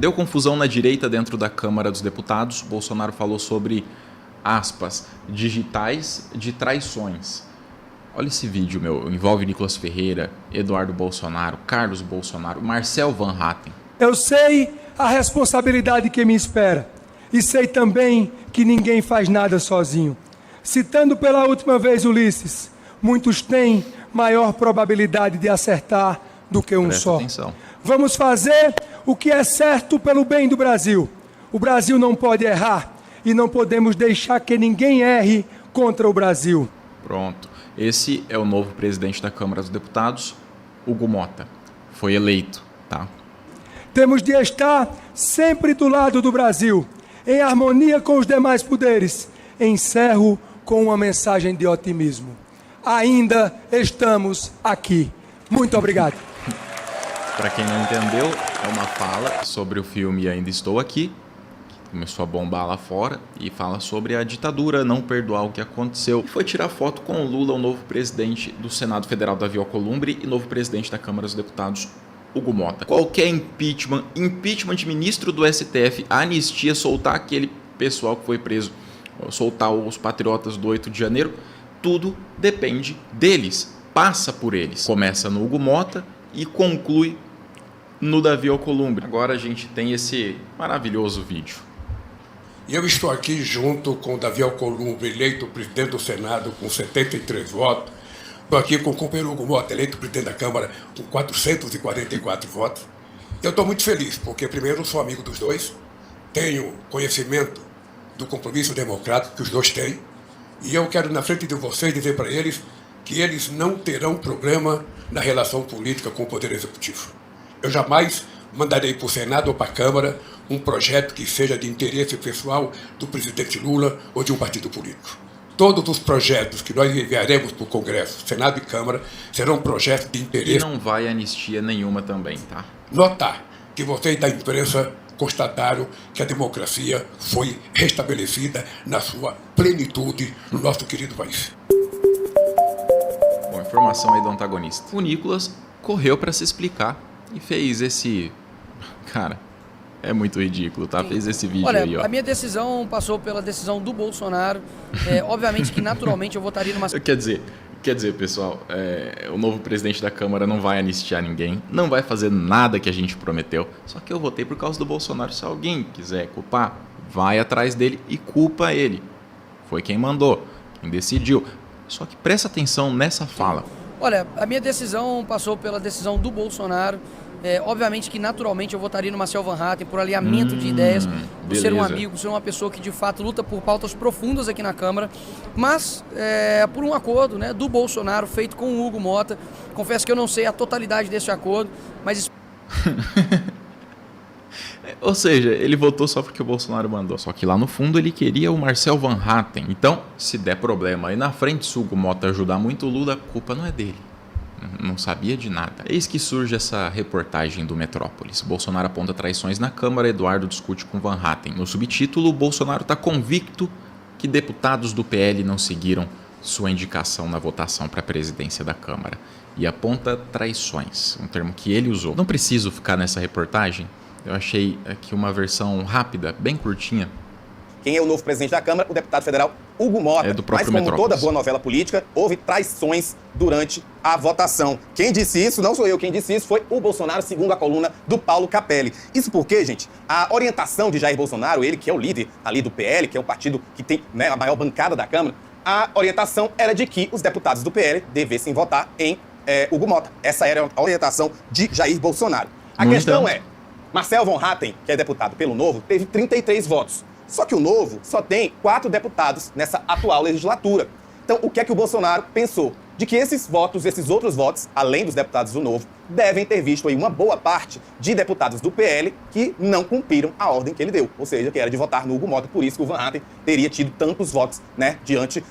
Deu confusão na direita dentro da Câmara dos Deputados. Bolsonaro falou sobre, aspas, digitais de traições. Olha esse vídeo, envolve Nicolas Ferreira, Eduardo Bolsonaro, Carlos Bolsonaro, Marcel Van Hatten. Eu sei a responsabilidade que me espera e sei também que ninguém faz nada sozinho. Citando pela última vez Ulisses, muitos têm maior probabilidade de acertar do que um Presta só. atenção. Vamos fazer o que é certo pelo bem do Brasil. O Brasil não pode errar e não podemos deixar que ninguém erre contra o Brasil. Pronto. Esse é o novo presidente da Câmara dos Deputados, Hugo Mota. Foi eleito, tá? Temos de estar sempre do lado do Brasil, em harmonia com os demais poderes. Encerro com uma mensagem de otimismo. Ainda estamos aqui. Muito obrigado. Para quem não entendeu, é uma fala sobre o filme Ainda Estou Aqui, que começou a bombar lá fora, e fala sobre a ditadura, não perdoar o que aconteceu. E foi tirar foto com o Lula, o novo presidente do Senado Federal, Davi Alcolumbre, e novo presidente da Câmara dos Deputados, Hugo Mota. Qualquer impeachment de ministro do STF, anistia, soltar aquele pessoal que foi preso, soltar os patriotas do 8 de janeiro, tudo depende deles, passa por eles. Começa no Hugo Mota e conclui no Davi Alcolumbre. Agora a gente tem esse maravilhoso vídeo. E eu estou aqui junto com o Davi Alcolumbre, eleito presidente do Senado com 73 votos. Estou aqui com o companheiro Hugo Mota, eleito presidente da Câmara com 444 votos. Eu estou muito feliz, porque primeiro sou amigo dos dois, tenho conhecimento do compromisso democrático que os dois têm, e eu quero na frente de vocês dizer para eles que eles não terão problema na relação política com o Poder Executivo. Eu jamais mandarei para o Senado ou para a Câmara um projeto que seja de interesse pessoal do presidente Lula ou de um partido político. Todos os projetos que nós enviaremos para o Congresso, Senado e Câmara, serão projetos de interesse... E não vai anistia nenhuma também, tá? Notar que vocês da imprensa constataram que a democracia foi restabelecida na sua plenitude no nosso querido país. Bom, informação aí do antagonista. O Nicolas correu para se explicar e fez esse... Cara, é muito ridículo, tá? Fez esse vídeo aí, ó. A minha decisão passou pela decisão do Bolsonaro. Obviamente que naturalmente eu votaria numa... Quer dizer, pessoal, o novo presidente da Câmara não vai anistiar ninguém, não vai fazer nada que a gente prometeu. Só que eu votei por causa do Bolsonaro. Se alguém quiser culpar, vai atrás dele e culpa ele. Foi quem mandou, quem decidiu. Só que presta atenção nessa fala. Olha, a minha decisão passou pela decisão do Bolsonaro. Obviamente que naturalmente eu votaria no Marcel Van Hatten por alinhamento de ideias, por ser um amigo, por ser uma pessoa que de fato luta por pautas profundas aqui na Câmara, mas por um acordo, né, do Bolsonaro feito com o Hugo Mota. Confesso que eu não sei a totalidade desse acordo, mas... Ou seja, ele votou só porque o Bolsonaro mandou. Só que lá no fundo ele queria o Marcel Van Hatten. Então, se der problema aí na frente, se o Hugo Mota ajudar muito o Lula, a culpa não é dele. Não sabia de nada. Eis que surge essa reportagem do Metrópolis. Bolsonaro aponta traições na Câmara, Eduardo discute com Van Hatten. No subtítulo, Bolsonaro está convicto que deputados do PL não seguiram sua indicação na votação para a presidência da Câmara. E aponta traições, um termo que ele usou. Não preciso ficar nessa reportagem. Eu achei aqui uma versão rápida, bem curtinha. Quem é o novo presidente da Câmara? O deputado federal Hugo Mota. É do próprio Mas como Metrópolis. toda boa novela política, houve traições durante a votação. Quem disse isso não sou eu, quem disse isso foi o Bolsonaro, segundo a coluna do Paulo Capelli. Isso porque, gente, a orientação de Jair Bolsonaro, ele que é o líder ali do PL, que é o partido que tem, né, a maior bancada da Câmara, a orientação era de que os deputados do PL devessem votar em Hugo Mota. Essa era a orientação de Jair Bolsonaro. A questão é, Marcel Van Hatten, que é deputado pelo Novo, teve 33 votos. Só que o Novo só tem 4 deputados nessa atual legislatura. Então, o que é que o Bolsonaro pensou? De que esses votos, esses outros votos, além dos deputados do Novo, devem ter visto aí uma boa parte de deputados do PL que não cumpriram a ordem que ele deu. Ou seja, que era de votar no Hugo Mota, por isso que o Van Hatten teria tido tantos votos, né, diante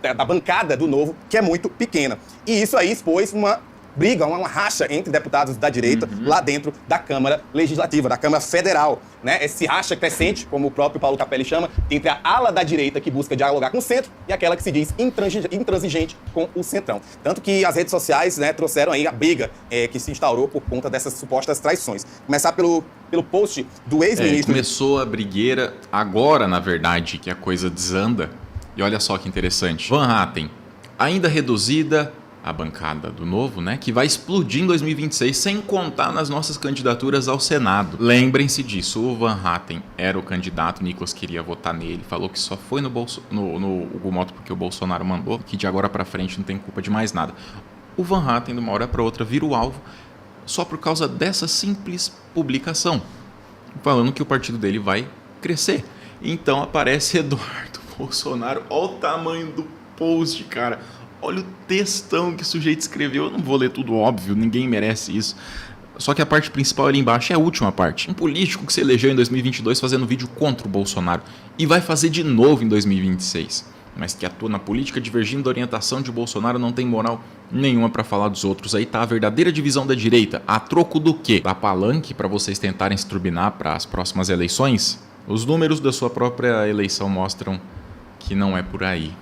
da bancada do Novo, que é muito pequena. E isso aí expôs uma briga, uma racha entre deputados da direita lá dentro da Câmara Legislativa, da Câmara Federal, né? Esse racha crescente, como o próprio Paulo Capelli chama, entre a ala da direita que busca dialogar com o centro e aquela que se diz intransigente com o centrão. Tanto que as redes sociais, né, trouxeram aí a briga que se instaurou por conta dessas supostas traições. Começar pelo post do ex-ministro... Começou a brigueira agora, na verdade, que a coisa desanda. E olha só que interessante. Van Hatten, ainda reduzida... a bancada do Novo, né, que vai explodir em 2026, sem contar nas nossas candidaturas ao Senado. Lembrem-se disso, o Van Hatten era o candidato, o Nicolas queria votar nele, falou que só foi no Hugo Mota porque o Bolsonaro mandou, que de agora pra frente não tem culpa de mais nada. O Van Hatten, de uma hora para outra, vira o alvo só por causa dessa simples publicação, falando que o partido dele vai crescer. Então aparece Eduardo Bolsonaro, olha o tamanho do post, cara. Olha o textão que o sujeito escreveu. Eu não vou ler tudo, óbvio, ninguém merece isso. Só que a parte principal ali embaixo é a última parte. Um político que se elegeu em 2022 fazendo vídeo contra o Bolsonaro e vai fazer de novo em 2026. Mas que atua na política divergindo da orientação de Bolsonaro, não tem moral nenhuma para falar dos outros. Aí tá a verdadeira divisão da direita. A troco do quê? Da palanque para vocês tentarem se turbinar para as próximas eleições? Os números da sua própria eleição mostram que não é por aí.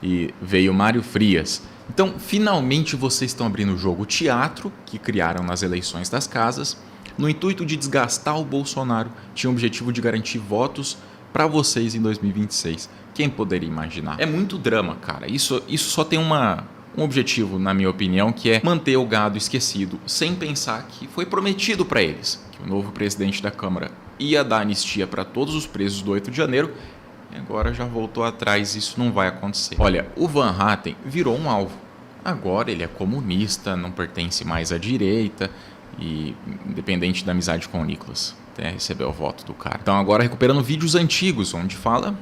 E veio Mário Frias. Então, finalmente vocês estão abrindo o jogo teatro que criaram nas eleições das casas, no intuito de desgastar o Bolsonaro, tinha o objetivo de garantir votos para vocês em 2026. Quem poderia imaginar? É muito drama, cara. Isso só tem um objetivo, na minha opinião, que é manter o gado esquecido, sem pensar que foi prometido para eles, que o novo presidente da Câmara ia dar anistia para todos os presos do 8 de janeiro, e agora já voltou atrás, isso não vai acontecer. Olha, o Van Hatten virou um alvo. Agora ele é comunista, não pertence mais à direita e independente da amizade com o Nicolas. Até recebeu o voto do cara. Então agora recuperando vídeos antigos, onde fala...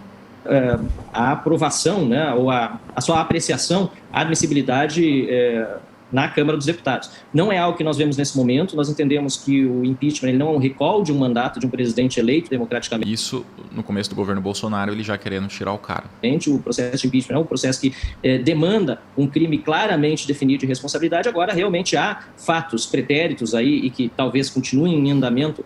a aprovação, né, ou a sua apreciação, a admissibilidade na Câmara dos Deputados. Não é algo que nós vemos nesse momento, nós entendemos que o impeachment ele não é um recall de um mandato de um presidente eleito democraticamente. Isso, no começo do governo Bolsonaro, ele já querendo tirar o cara. O processo de impeachment é um processo que demanda um crime claramente definido de responsabilidade. Agora, realmente há fatos pretéritos aí e que talvez continuem em andamento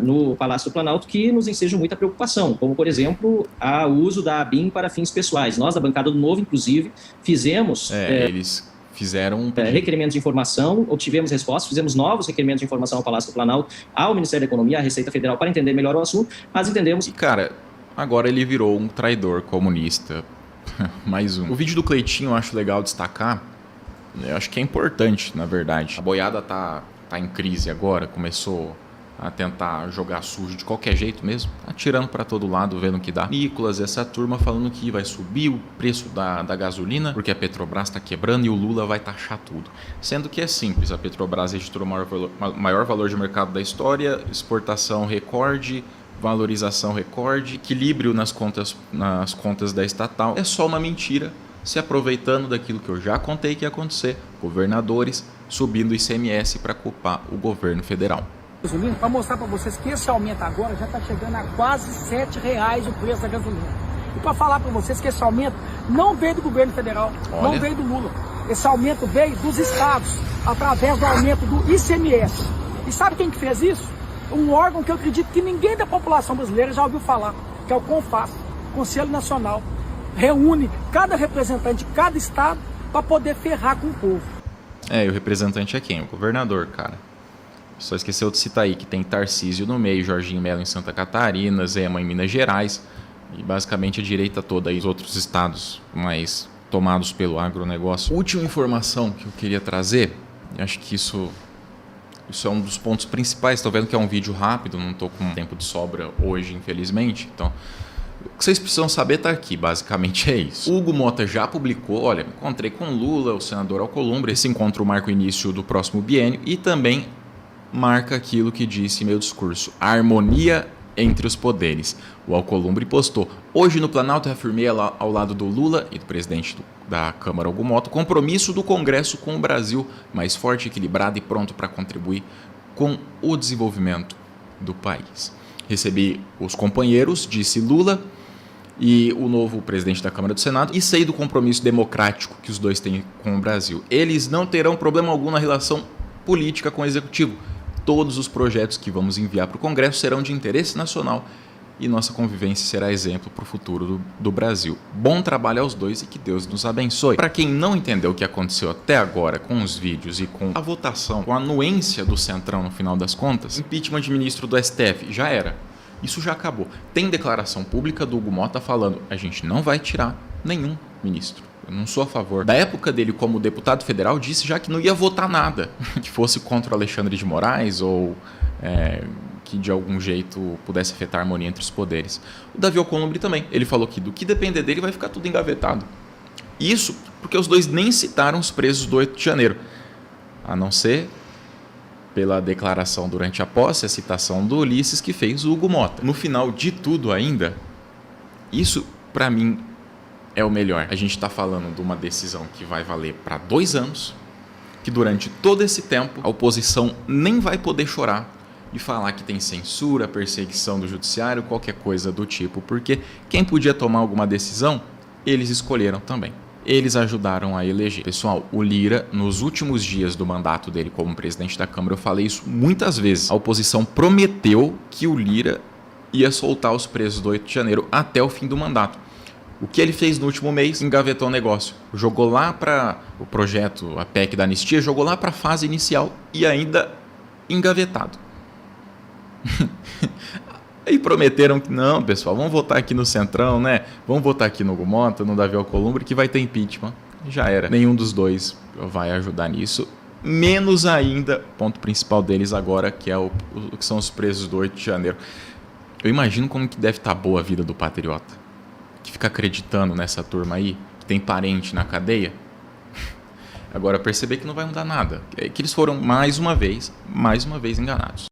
no Palácio do Planalto que nos ensejam muita preocupação, como, por exemplo, o uso da ABIN para fins pessoais. Nós, da bancada do Novo, inclusive, fizemos... eles fizeram requerimentos de informação, obtivemos respostas, fizemos novos requerimentos de informação ao Palácio do Planalto, ao Ministério da Economia, à Receita Federal, para entender melhor o assunto, mas entendemos... E, cara, agora ele virou um traidor comunista. Mais um. O vídeo do Cleitinho eu acho legal destacar, eu acho que é importante, na verdade. A boiada tá em crise agora, começou a tentar jogar sujo de qualquer jeito mesmo, atirando para todo lado, vendo o que dá. Nicolas, essa turma falando que vai subir o preço da gasolina, porque a Petrobras está quebrando e o Lula vai taxar tudo. Sendo que é simples, a Petrobras registrou o maior valor de mercado da história, exportação recorde, valorização recorde, equilíbrio nas contas da estatal. É só uma mentira, se aproveitando daquilo que eu já contei que ia acontecer, governadores subindo o ICMS para culpar o governo federal. Para mostrar para vocês que esse aumento agora já está chegando a quase R$7 o preço da gasolina. E para falar para vocês que esse aumento não veio do governo federal, não veio do Lula. Esse aumento veio dos estados, através do aumento do ICMS. E sabe quem que fez isso? Um órgão que eu acredito que ninguém da população brasileira já ouviu falar, que é o CONFAS, Conselho Nacional. Reúne cada representante de cada estado para poder ferrar com o povo. E o representante é quem? O governador, cara. Só esqueceu de citar aí que tem Tarcísio no meio, Jorginho Mello em Santa Catarina, Zema em Minas Gerais e basicamente a direita toda aí, os outros estados mais tomados pelo agronegócio. Última informação que eu queria trazer, e acho que isso é um dos pontos principais. Estou vendo que é um vídeo rápido, não estou com tempo de sobra hoje, infelizmente. Então, o que vocês precisam saber está aqui, basicamente é isso. O Hugo Mota já publicou, olha, encontrei com Lula, o senador Alcolumbre, esse encontro marca o início do próximo biênio e também marca aquilo que disse em meu discurso, a harmonia entre os poderes. O Alcolumbre postou, hoje no Planalto reafirmei ao lado do Lula e do presidente da Câmara, Hugo Mota, o compromisso do Congresso com o Brasil mais forte, equilibrado e pronto para contribuir com o desenvolvimento do país. Recebi os companheiros, disse Lula, e o novo presidente da Câmara do Senado, e sei do compromisso democrático que os dois têm com o Brasil. Eles não terão problema algum na relação política com o Executivo. Todos os projetos que vamos enviar para o Congresso serão de interesse nacional e nossa convivência será exemplo para o futuro do Brasil. Bom trabalho aos dois e que Deus nos abençoe. Para quem não entendeu o que aconteceu até agora com os vídeos e com a votação, com a anuência do Centrão no final das contas, impeachment de ministro do STF já era. Isso já acabou. Tem declaração pública do Hugo Mota falando: a gente não vai tirar nenhum ministro. Eu não sou a favor. Da época dele como deputado federal, disse já que não ia votar nada que fosse contra o Alexandre de Moraes ou que de algum jeito pudesse afetar a harmonia entre os poderes. O Davi Alcolumbre também. Ele falou que do que depender dele vai ficar tudo engavetado. Isso porque os dois nem citaram os presos do 8 de janeiro. A não ser pela declaração durante a posse, a citação do Ulisses que fez o Hugo Mota. No final de tudo ainda, isso para mim é o melhor. A gente está falando de uma decisão que vai valer para 2 anos, que durante todo esse tempo a oposição nem vai poder chorar e falar que tem censura, perseguição do judiciário, qualquer coisa do tipo, porque quem podia tomar alguma decisão, eles escolheram também. Eles ajudaram a eleger. Pessoal, o Lira, nos últimos dias do mandato dele como presidente da Câmara, eu falei isso muitas vezes, a oposição prometeu que o Lira ia soltar os presos do 8 de janeiro até o fim do mandato. O que ele fez no último mês? Engavetou o negócio. Jogou lá para o projeto, a PEC da anistia, jogou lá para a fase inicial e ainda engavetado. Aí prometeram que não, pessoal, vamos votar aqui no Centrão, né? Vamos votar aqui no Hugo Mota, no Davi Alcolumbre, que vai ter impeachment. Já era. Nenhum dos dois vai ajudar nisso. Menos ainda, ponto principal deles agora, que que são os presos do 8 de janeiro. Eu imagino como que deve estar boa a vida do patriota, que fica acreditando nessa turma aí, que tem parente na cadeia. Agora perceber que não vai mudar nada, que eles foram mais uma vez enganados.